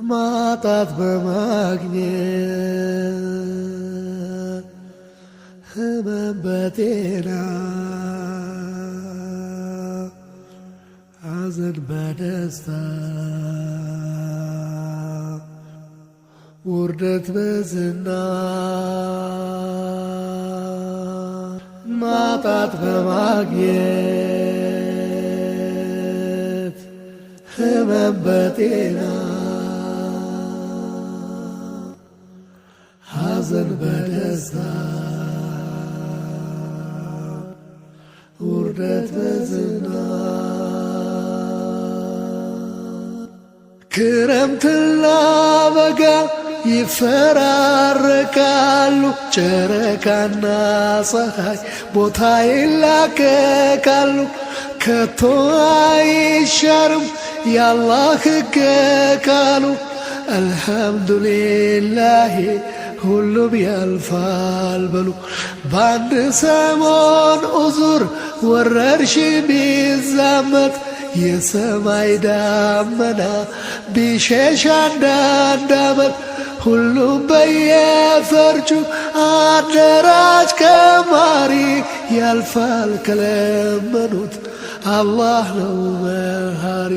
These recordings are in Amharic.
ማጣት በማግኘት ህመም በጤና ሐዘን በደስታ ውርደት በዝና ማጣት በማግኘት ህመም በጤና ሐዘን በደስታ ውርደት በዝና ክረምትና በጋ ይፈራረቃሉ ጨረቃና ፀሐይ ቦታ ይላቀቃሉ ከቶ አይሻርም ያላህ ሕግ ቃሉ አልሐምዱሊላህ ሁሉም ያልፋል በሉ በአንድ ሰሞን ዑዙር ወረርሽኝ ቢዛመት የሰማይ ዳመና ቢሸሽ አንዳንድ ዓመት ሁሉም በየፈርጁ አደራጅ ቀማሪ ያልፋል ከለመኑት አላህ ነው መሃሪ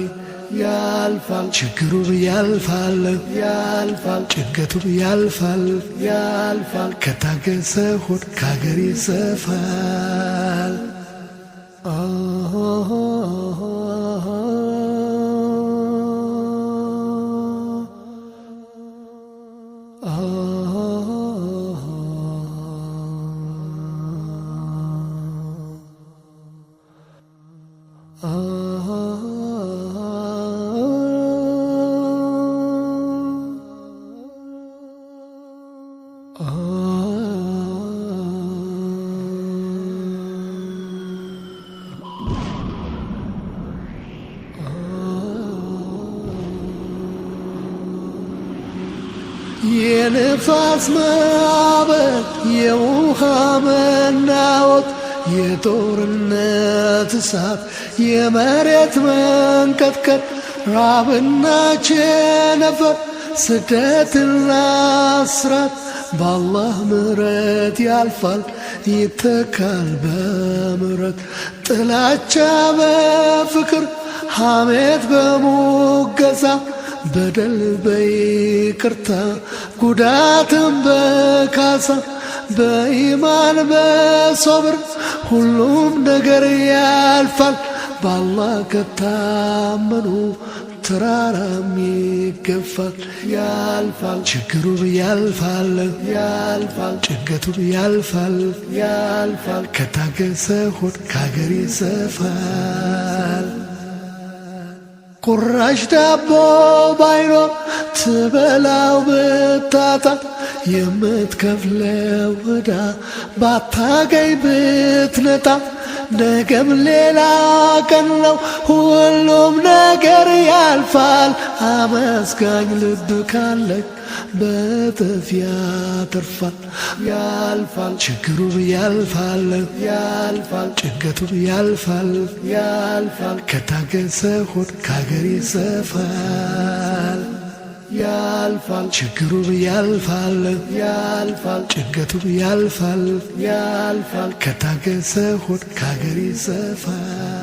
ያልፋል ችግሩም ያልፋል ያልፋል ጭንቀቱም ያልፋል ያልፋል ከታገሰ ሆድ ከአገር ይሰፋል የንፋስ ማዕበል የውሃ መናወጥ የጦርነት እሳት የመሬት መንቀጥቀጥ ራብና ቸነፈር ስደትና እስራት በአላህ ምሕረት ያልፋል ይተካል በምሕረት ጥላቻ በፍቅር ሐሜት በሙገሳ በደል በይቅርታ ጉዳትን በካሳ በኢማን በሶብር ሁሉም ነገር ያልፋል በአላህ ከታመኑ ተራራም ይገፋል ያልፋል ችግሩም ያልፋል ያልፋል ጭንቀቱም ያልፋል ያልፋል ከታገሰ ሆድ ከአገር ይሰፋል ቁራሽ ዳቦ ባይኖር ትበላው ብታጣ የምትከፍለው ዕዳ ባታገኝ ብትነጣ ነገም ሌላ ቀን ነው ሁሉም ነገር ያልፋል አመስጋኝ ልብ ካለህ በእጥፍ ያተርፋል ያልፋል ችግሩም ያልፋል ያልፋል ጭንቀቱም ያልፋል ያልፋል ከታገሰ ሆድ ከአገር ይሰፋል ያልፋል ችግሩም ያልፋል ያልፋል ጭንቀቱም ያልፋል ያልፋል ከታገሰ ሆድ ከአገር ይሰፋል